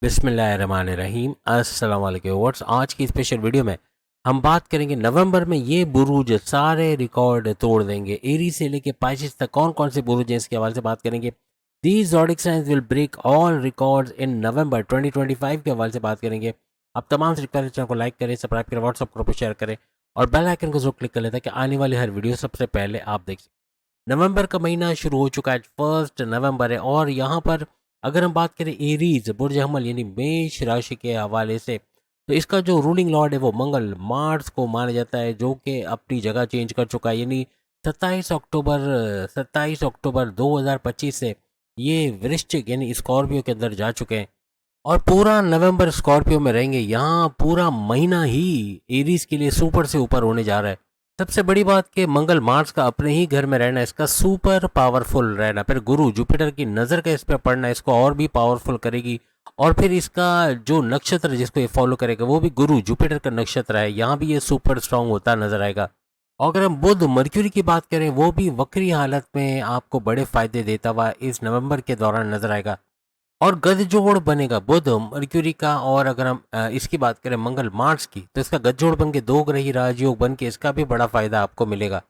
बिस्मिल्लाहिर्रहमानिर्रहीम अस्सलाम वालेकुम व्हाट्स आज की स्पेशल वीडियो में हम बात करेंगे नवंबर में ये बुरूज सारे रिकॉर्ड तोड़ देंगे। एरीज से लेके पाइसेस तक कौन कौन से बुरूज हैं इसके हवाले से बात करेंगे। These zodiac science will break all records in November 2025 के हवाले से बात करेंगे। आप तमाम से रिक्वेस्ट चैनल को लाइक करें, सब्सक्राइब करें, व्हाट्सअप ग्रुप पर शेयर करें और बेल आइकन को जरूर क्लिक कर लें ताकि आने वाली हर वीडियो सबसे पहले आप देख सकें। नवंबर का महीना शुरू हो चुका है, 1 नवंबर है और यहाँ पर अगर हम बात करें एरीज बुर्ज हमल यानी मेष राशि के हवाले से, तो इसका जो रूलिंग लॉर्ड है वो मंगल मार्स को माना जाता है, जो कि अपनी जगह चेंज कर चुका है। यानी 27 अक्टूबर 2025 से ये वृश्चिक यानी स्कॉर्पियो के अंदर जा चुके हैं और पूरा नवंबर स्कॉर्पियो में रहेंगे। यहाँ पूरा महीना ही एरीज के लिए सुपर से ऊपर होने जा रहा है। सबसे बड़ी बात कि मंगल मार्स का अपने ही घर में रहना, इसका सुपर पावरफुल रहना, फिर गुरु जुपिटर की नज़र का इस पर पड़ना इसको और भी पावरफुल करेगी। और फिर इसका जो नक्षत्र जिसको ये फॉलो करेगा वो भी गुरु जुपिटर का नक्षत्र है, यहाँ भी ये सुपर स्ट्रांग होता नजर आएगा। और अगर हम बुध मर्क्यूरी की बात करें वो भी वक्री हालत में आपको बड़े फायदे देता हुआ इस नवंबर के दौरान नजर आएगा और गठजोड़ बनेगा बुध मर्क्यूरी का। और अगर हम इसकी बात करें मंगल मार्स की, तो इसका गठजोड़ बन के दो ग्रही राजयोग बन के इसका भी बड़ा फायदा आपको मिलेगा।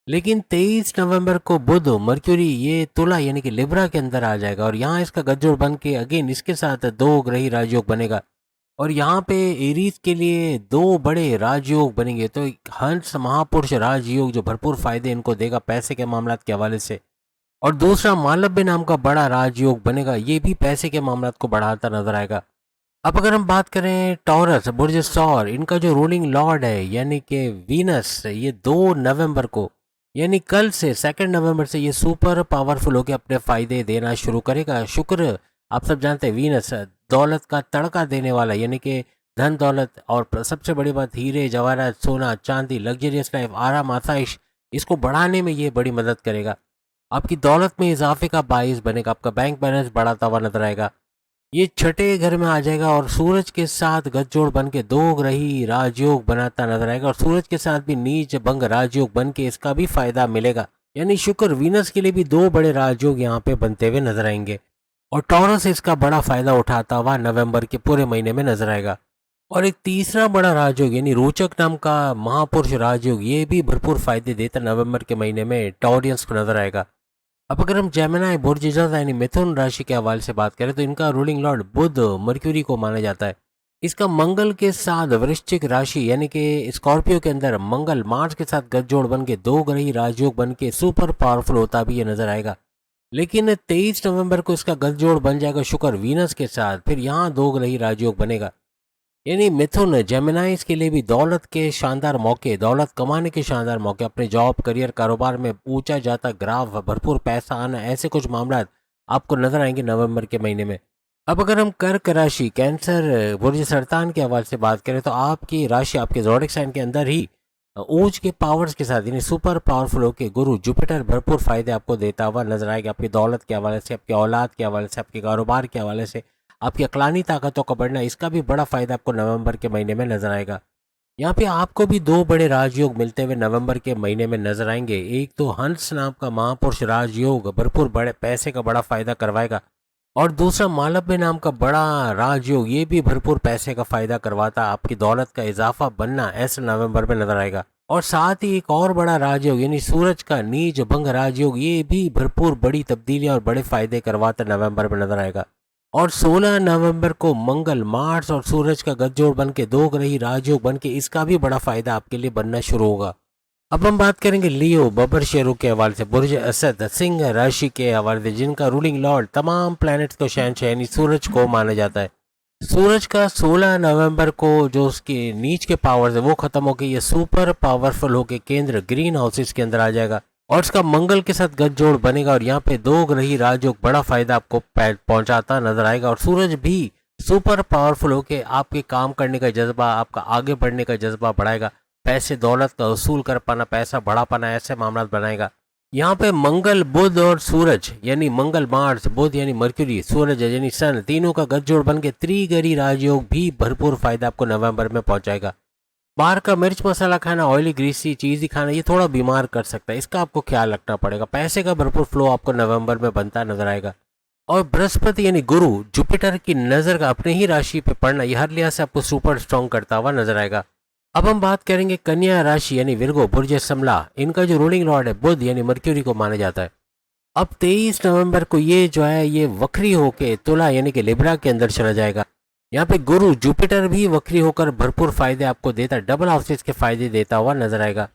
लेकिन 23 नवंबर को बुध मर्क्यूरी ये तुला यानी कि लिब्रा के अंदर आ जाएगा और यहाँ इसका गठजोड़ बन के अगेन इसके साथ दो ग्रही राजयोग बनेगा और यहाँ पे एरीज के लिए दो बड़े राजयोग बनेंगे। तो हंस महापुरुष राजयोग जो भरपूर फायदे इनको देगा पैसे के मामला के हवाले से, और दूसरा मालव्य नाम का बड़ा राजयोग बनेगा, ये भी पैसे के मामला को बढ़ाता नजर आएगा। अब अगर हम बात करें टॉरस बुर्ज सौर, इनका जो रूलिंग लॉर्ड है यानी कि वीनस, ये 2 नवंबर को यानी कल से 2 नवंबर से ये सुपर पावरफुल होकर अपने फायदे देना शुरू करेगा। शुक्र आप सब जानते हैं वीनस दौलत का तड़का देने वाला, यानी कि धन दौलत और सबसे बड़ी बात हीरे जवाहरात सोना चांदी लग्जरियस लाइफ आराम आसाइश, इसको बढ़ाने में ये बड़ी मदद करेगा। आपकी दौलत में इजाफे का बाइस बनेगा, आपका बैंक बैलेंस बढ़ाता हुआ नजर आएगा। ये छठे घर में आ जाएगा और सूरज के साथ गठजोड़ बन के दो ग्रही राजयोग बनाता नजर आएगा और सूरज के साथ भी नीच भंग राजयोग बन के इसका भी फायदा मिलेगा। यानी शुक्र वीनस के लिए भी दो बड़े राजयोग यहाँ पे बनते हुए नजर आएंगे और टॉरस इसका बड़ा फायदा उठाता हुआ नवंबर के पूरे महीने में नजर आएगा। और एक तीसरा बड़ा राजयोग यानी रोचक नाम का महापुरुष राजयोग, ये भी भरपूर फायदे देता नवंबर के महीने में टॉरियंस को नजर आएगा। अब अगर हम जेमिनी बुर्ज यानी मिथुन राशि के हवाले से बात करें तो इनका रूलिंग लॉर्ड बुध मर्क्यूरी को माना जाता है। इसका मंगल के साथ वृश्चिक राशि यानी कि स्कॉर्पियो के अंदर मंगल मार्स के साथ गठजोड़ बन के दो ग्रही राजयोग बन के सुपर पावरफुल होता भी ये नजर आएगा। लेकिन 23 नवंबर को इसका गठजोड़ बन जाएगा शुक्र वीनस के साथ, फिर यहाँ दो ग्रही राजयोग बनेगा। यानी मिथुन जेमिनाइज के लिए भी दौलत के शानदार मौके, दौलत कमाने के शानदार मौके, अपने जॉब करियर कारोबार में ऊंचा जाता ग्राफ, भरपूर पैसा आना, ऐसे कुछ मामला आपको नजर आएंगे नवंबर के महीने में। अब अगर हम कर्क राशि कैंसर बुर्ज सरतान के हवाले से बात करें तो आपकी राशि आपके ज़ोडिक साइन के अंदर ही ऊंच के पावर्स के साथ यानी सुपर पावरफुल होकर गुरु जुपिटर भरपूर फायदे आपको देता हुआ नजर आएगा। आपकी दौलत के हवाले से, आपकी औलाद के हवाले से, आपके कारोबार के हवाले से, आपकी अकलानी ताकतों का बढ़ना, इसका भी बड़ा फायदा आपको नवंबर के महीने में नजर आएगा। यहाँ पे आपको भी दो बड़े राजयोग मिलते हुए नवंबर के महीने में नजर आएंगे। एक तो हंस नाम का महापुरुष राजयोग भरपूर बड़े पैसे का बड़ा फायदा करवाएगा और दूसरा मालव्य नाम का बड़ा राजयोग, ये भी भरपूर पैसे का फायदा करवाता, आपकी दौलत का इजाफा बनना ऐसा नवंबर में नजर आएगा। और साथ ही एक और बड़ा राजयोग यानी सूरज का नीच भंग राजयोग, ये भी भरपूर बड़ी तब्दीलियां और बड़े फायदे करवाता नवंबर में नजर आएगा। और 16 नवंबर को मंगल मार्स और सूरज का गठजोड़ बन के दो ग्रही राजयोग बन के इसका भी बड़ा फायदा आपके लिए बनना शुरू होगा। अब हम बात करेंगे लियो बबर शेरों के हवाले से, बुर्ज असद सिंह राशि के हवाले से, जिनका रूलिंग लॉर्ड तमाम प्लैनेट्स को शहंशाह यानी सूरज को माना जाता है। सूरज का 16 नवंबर को जो उसके नीच के पावर्स है वो खत्म होकर ये सुपर पावरफुल होकर केंद्र ग्रीन हाउसेस के अंदर आ जाएगा और इसका मंगल के साथ गठजोड़ बनेगा और यहाँ पे दो ग्रही राजयोग बड़ा फायदा आपको पहुंचाता नजर आएगा। और सूरज भी सुपर पावरफुल होके आपके काम करने का जज्बा, आपका आगे बढ़ने का जज्बा बढ़ाएगा, पैसे दौलत का वसूल कर पाना, पैसा बढ़ा पाना, ऐसे मामला बनाएगा। यहाँ पे मंगल बुध और सूरज यानी मंगल मार्स, बुध यानी मर्क्यूरी, सूरज यानी सन, तीनों का गठजोड़ बन के त्रिगरी राजयोग भी भरपूर फायदा आपको नवंबर में पहुंचाएगा। बाहर का मिर्च मसाला खाना, ऑयली ग्रीसी चीज़ ही खाना, ये थोड़ा बीमार कर सकता है, इसका आपको ख्याल रखना पड़ेगा। पैसे का भरपूर फ्लो आपको नवंबर में बनता नजर आएगा। और बृहस्पति यानी गुरु जुपिटर की नजर का अपने ही राशि पे पड़ना ये हर लिहाज से आपको सुपर स्ट्रॉन्ग करता हुआ नजर आएगा। अब हम बात करेंगे कन्या राशि यानी विर्गो बुर्ज समला, इनका जो रूलिंग लॉर्ड है बुध यानी मर्क्यूरी को माना जाता है। अब 23 नवंबर को ये जो है ये वक्री होके तुला यानी कि लिब्रा के अंदर चला जाएगा। यहाँ पे गुरु जुपिटर भी वक्री होकर भरपूर फायदे आपको देता, डबल हाउसेस के फायदे देता हुआ नजर आएगा।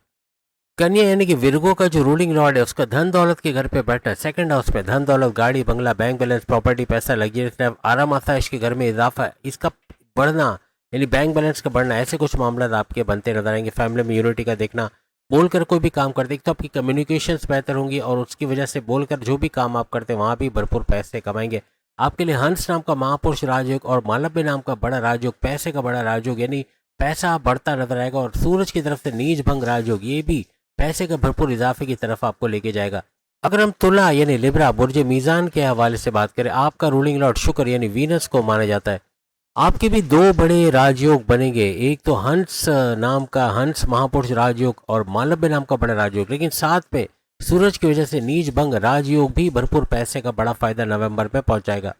कन्या यानी कि विर्गो का जो रूलिंग लॉर्ड है उसका धन दौलत के घर पे बैठा है, सेकंड हाउस में धन दौलत गाड़ी बंगला बैंक बैलेंस प्रॉपर्टी पैसा लग्जरियस लाइफ आराम आसाइश के घर में इजाफा है, इसका बढ़ना यानी बैंक बैलेंस का बढ़ना, ऐसे कुछ मामला आपके बनते नजर आएंगे। फैमिली में यूनिटी का देखना, बोलकर कोई भी काम करते तो आपकी कम्युनिकेशंस बेहतर होंगी और उसकी वजह से बोलकर जो भी काम आप करते हैं वहाँ भी भरपूर पैसे कमाएंगे। आपके लिए हंस नाम का महापुरुष राजयोग और मालव्य नाम का बड़ा राजयोग, पैसे का बड़ा राजयोग यानी पैसा बढ़ता नजर आएगा। और सूरज की तरफ से नीच भंग राजयोग ये भी पैसे का भरपूर इजाफे की तरफ आपको लेके जाएगा। अगर हम तुला यानी लिब्रा बुर्ज मीजान के हवाले से बात करें, आपका रूलिंग लॉर्ड शुक्र यानी वीनस को माना जाता है। आपके भी दो बड़े राजयोग बनेंगे, एक तो हंस नाम का हंस महापुरुष राजयोग और मालव्य नाम का बड़ा राजयोग, लेकिन साथ में सूरज की वजह से नीच भंग राजयोग भी भरपूर पैसे का बड़ा फायदा नवंबर में पहुंचाएगा।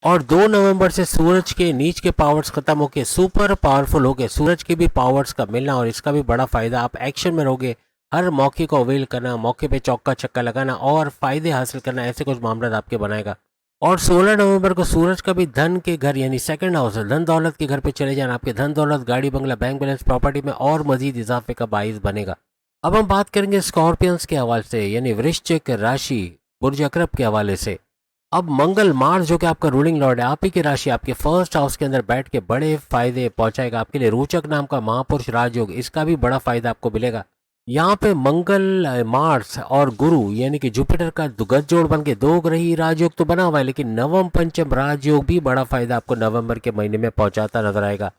और 2 नवंबर से सूरज के नीच के पावर्स खत्म होकर सुपर पावरफुल हो गए, सूरज के भी पावर्स का मिलना और इसका भी बड़ा फायदा, आप एक्शन में रहोगे, हर मौके को अवेल करना, मौके पे चौका छक्का लगाना और फायदे हासिल करना, ऐसे कुछ मामला आपके बनाएगा। और 16 नवंबर को सूरज का भी धन के घर यानी सेकंड हाउस धन दौलत के घर पे चले जाना, आपके धन दौलत गाड़ी बंगला बैंक बैलेंस प्रॉपर्टी में और मजीद इजाफे का बाइस बनेगा। अब हम बात करेंगे स्कॉर्पियंस के हवाले से यानी वृश्चिक राशि बुर्ज अकरब के हवाले से। अब मंगल मार्स जो कि आपका रूलिंग लॉर्ड है, आप ही की राशि आपके फर्स्ट हाउस के अंदर बैठ के बड़े फायदे पहुंचाएगा। आपके लिए रोचक नाम का महापुरुष राजयोग, इसका भी बड़ा फायदा आपको मिलेगा। यहाँ पे मंगल मार्स और गुरु यानी कि जुपिटर का गठजोड़ बन के दो ग्रही राजयोग तो बना हुआ है, लेकिन नवम पंचम राजयोग भी बड़ा फायदा आपको नवंबर के महीने में पहुंचाता नजर आएगा।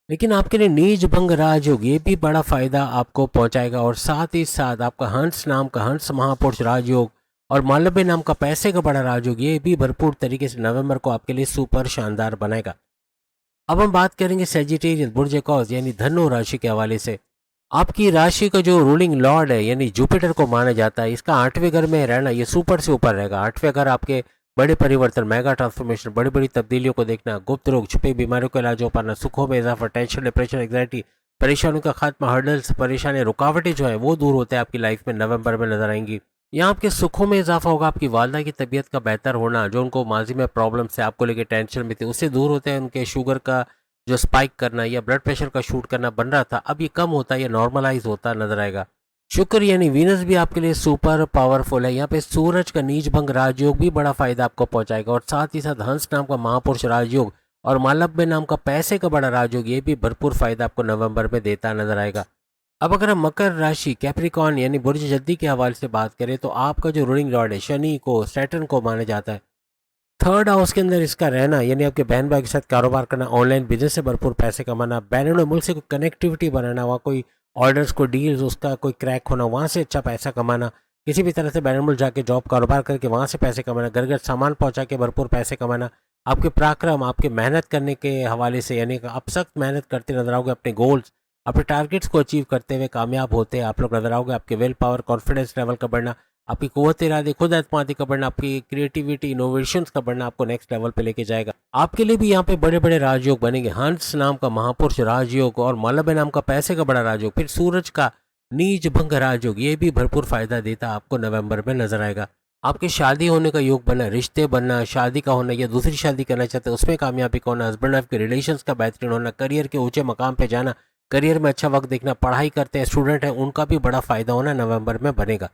लेकिन आपके लिए नीच भंग राजयोग ये भी बड़ा फायदा आपको पहुंचाएगा। और साथ ही साथ आपका हंस नाम का हंस महापुरुष राजयोग और मालव्य नाम का पैसे का बड़ा राजयोग ये भी भरपूर तरीके से नवंबर को आपके लिए सुपर शानदार बनाएगा। अब हम बात करेंगे सेजिटेरियस बुर्ज कॉज यानी धनु राशि के हवाले से। आपकी राशि का जो रूलिंग लॉर्ड है यानी जुपिटर को माना जाता है, इसका 8वें घर में रहना ये सुपर से ऊपर रहेगा। 8वें घर आपके बड़े परिवर्तन, मेगा ट्रांसफॉर्मेशन, बड़ी बड़ी तब्दीलियों को देखना, गुप्त रोग, छुपी बीमारियों का इलाज हो पाना, सुखों में इजाफा, टेंशन, डिप्रेशन, एंग्जाइटी, परेशानियों का खात्मा, हर्डल्स, परेशानी, रुकावटें जो है वो दूर होते हैं आपकी लाइफ में नवंबर में नजर आएंगी। यहाँ आपके सुखों में इजाफा होगा, आपकी वालदा की तबीयत का बेहतर होना, जो उनको माजी में प्रॉब्लम से आपको लेके टेंशन में थे उससे दूर होते हैं। उनके शुगर का जो स्पाइक करना या ब्लड प्रेशर का शूट करना बन रहा था अब ये कम होता है या नॉर्मलाइज होता नजर आएगा। शुक्र यानी वीनस भी आपके लिए सुपर पावरफुल है। यहाँ पे सूरज का नीच भंग राजयोग भी बड़ा फायदा आपको पहुंचाएगा। और साथ ही साथ हंस नाम का महापुरुष राजयोग और मालव्य नाम का पैसे का बड़ा राजयोग ये भी भरपूर फायदा आपको नवंबर में देता नजर आएगा। अब अगर हम मकर राशि कैप्रिकॉन यानी बुर्ज जद्दी के हवाले से बात करें तो आपका जो रूलिंग लॉर्ड है शनि को सैटर्न को माना जाता है। थर्ड हाउस के अंदर इसका रहना यानी आपके बहन भाई के साथ कारोबार करना, ऑनलाइन बिजनेस से भरपूर पैसे कमाना, बैरून मुल्क से कोई कनेक्टिविटी बनाना, वहाँ कोई ऑर्डर्स को डील्स उसका कोई क्रैक होना, वहाँ से अच्छा पैसा कमाना, किसी भी तरह से बैरून मुल्क जाके जॉब कारोबार करके वहाँ से पैसे कमाना, घर घर सामान पहुँचा के भरपूर पैसे कमाना, आपके पराक्रम आपके मेहनत करने के हवाले से यानी आप सख्त मेहनत करते नजर आओगे, अपने गोल्स अपने टारगेट्स को अचीव करते हुए कामयाब होते आप लोग नजर आओगे। आपके विल पावर कॉन्फिडेंस लेवल का बढ़ना, आपकी कुव्वत इरादे खुद एतमादी का बढ़ना, आपकी क्रिएटिविटी इनोवेशंस का बढ़ना आपको नेक्स्ट लेवल पे लेके जाएगा। आपके लिए भी यहाँ पे बड़े बड़े राजयोग बनेंगे। हंस नाम का महापुरुष राजयोग और मालव्य नाम का पैसे का बड़ा राजयोग, फिर सूरज का नीच भंग राजयोग ये भी भरपूर फायदा देता आपको नवंबर में नजर आएगा। आपके शादी होने का योग बनना, रिश्ते बनना, शादी का होना या दूसरी शादी करना चाहते हैं उसमें कामयाबी का होना, हस्बैंड वाइफ के रिलेशंस का बेहतरीन होना, करियर के ऊंचे मकाम पे जाना, करियर में अच्छा वक्त देखना, पढ़ाई करते हैं स्टूडेंट हैं उनका भी बड़ा फायदा होना नवंबर में बनेगा।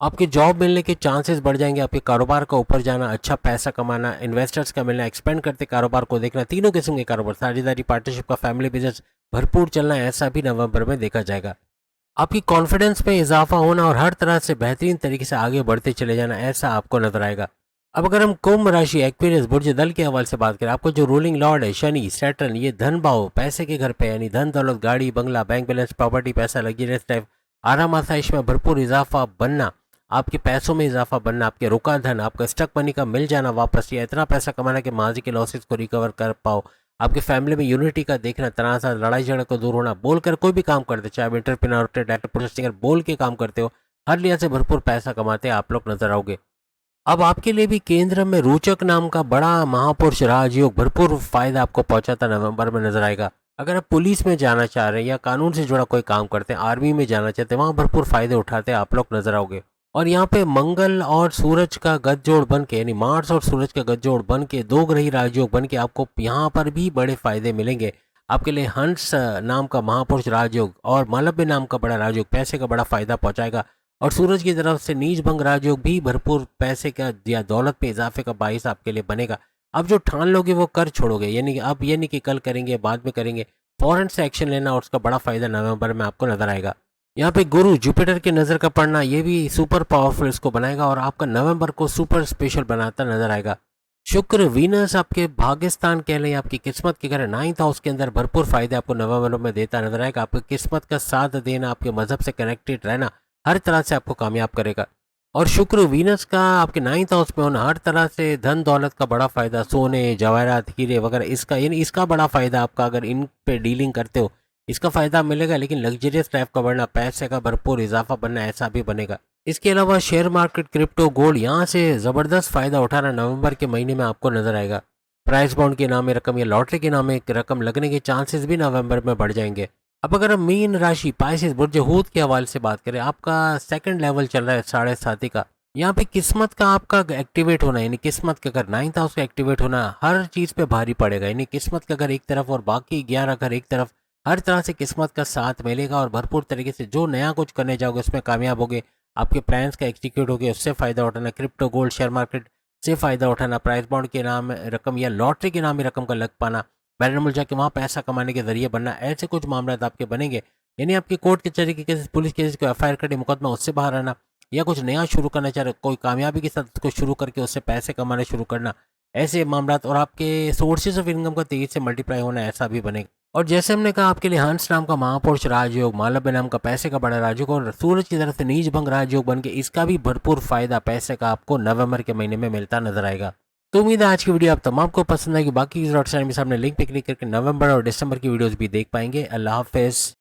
आपके जॉब मिलने के चांसेस बढ़ जाएंगे, आपके कारोबार का ऊपर जाना, अच्छा पैसा कमाना, इन्वेस्टर्स का मिलना, एक्सपेंड करते कारोबार को देखना, तीनों किस्म के कारोबार, साझेदारी, पार्टनरशिप का, फैमिली बिजनेस भरपूर चलना, ऐसा भी नवंबर में देखा जाएगा। आपकी कॉन्फिडेंस में इजाफा होना और हर तरह से बेहतरीन तरीके से आगे बढ़ते चले जाना, ऐसा आपको नजर आएगा। अब अगर हम कुंभ राशि एक्वेरियस बुर्ज दल के हवाले से बात करें, आपको जो रूलिंग लॉर्ड है शनि सैटर्न ये धन भाव पैसे के घर पे यानी धन दौलत गाड़ी बंगला बैंक बैलेंस प्रॉपर्टी पैसा लग्जरियस लाइफ आराम आसाइश में भरपूर इजाफा बनना, आपके पैसों में इजाफा बनना, आपके रुका धन आपका स्टक मनी का मिल जाना वापस, या इतना पैसा कमाना कि माजी के लॉसेस को रिकवर कर पाओ, आपके फैमिली में यूनिटी का देखना, तनाज़ा लड़ाई झगड़े को दूर होना, बोलकर कोई भी काम करते चाहे आप एंटरप्रेन्योर डायरेक्टर प्रोसेसिंग बोल के काम करते हो, हर लिहाज से भरपूर पैसा कमाते आप लोग नजर आओगे। अब आपके लिए भी केंद्र में रोचक नाम का बड़ा महापुरुष राजयोग भरपूर फायदा आपको पहुंचाता नवंबर में नजर आएगा। अगर आप पुलिस में जाना चाह रहे हैं या कानून से जुड़ा कोई काम करते हैं, आर्मी में जाना चाहते हैं, वहां भरपूर फायदे उठाते आप लोग नजर आओगे। और यहाँ पे मंगल और सूरज का गठजोड़ बन के, यानी मार्स और सूरज का गठजोड़ बन के दो ग्रही राजयोग बन के आपको यहाँ पर भी बड़े फायदे मिलेंगे। आपके लिए हंस नाम का महापुरुष राजयोग और मालव्य नाम का बड़ा राजयोग पैसे का बड़ा फायदा पहुंचाएगा। और सूरज की तरफ से नीच भंग राजयोग भी भरपूर पैसे का या दौलत में इजाफे का बाइस आपके लिए बनेगा। अब जो ठान लोगे वो कर छोड़ोगे, यानी कि अब ये नहीं कि कल करेंगे बाद में करेंगे, फौरन से एक्शन लेना और उसका बड़ा फायदा नवंबर में आपको नजर आएगा। यहाँ पे गुरु जुपिटर की नज़र का पड़ना ये भी सुपर पावरफुल इसको बनाएगा और आपका नवंबर को सुपर स्पेशल बनाता नजर आएगा। शुक्र वीनस आपके भाग्यस्थान कह लें, आपकी किस्मत के घर 9th हाउस के अंदर भरपूर फायदे आपको नवंबर में देता नजर आएगा। आपकी किस्मत का साथ देना, आपके मजहब से कनेक्टेड रहना हर तरह से आपको कामयाब करेगा। और शुक्र वीनस का आपके 9th हाउस में होना हर तरह से धन दौलत का बड़ा फायदा, सोने जवाहरात हीरे वगैरह इसका, यानी इसका बड़ा फायदा आपका, अगर इन पे डीलिंग करते हो इसका फायदा मिलेगा। लेकिन लग्जरियस लाइफ का बढ़ना, पैसे का भरपूर इजाफा बनना, ऐसा भी बनेगा। इसके अलावा शेयर मार्केट, क्रिप्टो, गोल्ड, यहाँ से ज़बरदस्त फायदा उठाना नवंबर के महीने में आपको नजर आएगा। प्राइस बॉन्ड के नाम में रकम या लॉटरी के नाम में रकम लगने के चांसेस भी नवंबर में बढ़ जाएंगे। अब अगर हम मीन राशि पाइसेस बुर्ज हूत के हवाले से बात करें, आपका सेकंड लेवल चल रहा है 7.5 का। यहाँ पे किस्मत का आपका एक्टिवेट होना, यानी किस्मत का अगर 9th हाउस का एक्टिवेट होना हर चीज़ पे भारी पड़ेगा। यानी किस्मत का अगर एक तरफ और बाकी 11 अगर एक तरफ, हर तरह से किस्मत का साथ मिलेगा और भरपूर तरीके से जो नया कुछ करने जाओगे उसमें कामयाब होगे। आपके प्लान्स का एग्जीक्यूट होगे, उससे फ़ायदा उठाना, क्रिप्टो गोल्ड शेयर मार्केट से फ़ायदा उठाना, प्राइस बॉन्ड के नाम रकम या लॉटरी के नाम में रकम का लग पाना, बैरन मुल्क जाके वहाँ पैसा कमाने के जरिए बनना, ऐसे कुछ मामला आपके बनेंगे। यानी आपकी कोर्ट कचहरी के केस, पुलिस केस को एफआईआर करके मुकदमा उससे बाहर आना, या कुछ नया शुरू करना चाह रहे कोई कामयाबी के साथ उसको शुरू करके उससे पैसे कमाना शुरू करना, ऐसे मामला। और आपके सोर्सेज ऑफ इनकम का तेजी से मल्टीप्लाई होना, ऐसा भी बनेगा। और जैसे हमने कहा आपके लिए हंस नाम का महापुरुष राजयोग, मालव्य नाम का पैसे का बड़ा राजयोग और सूरज की तरफ से नीच भंग राजयोग बन के इसका भी भरपूर फायदा पैसे का आपको नवंबर के महीने में मिलता नजर आएगा। तो उम्मीद है आज की वीडियो आप तमाम को पसंद आएगी। बाकी इस सामने लिंक पे क्लिक करके नवंबर और दिसंबर की वीडियोस भी देख पाएंगे। अल्लाह हाफिज़।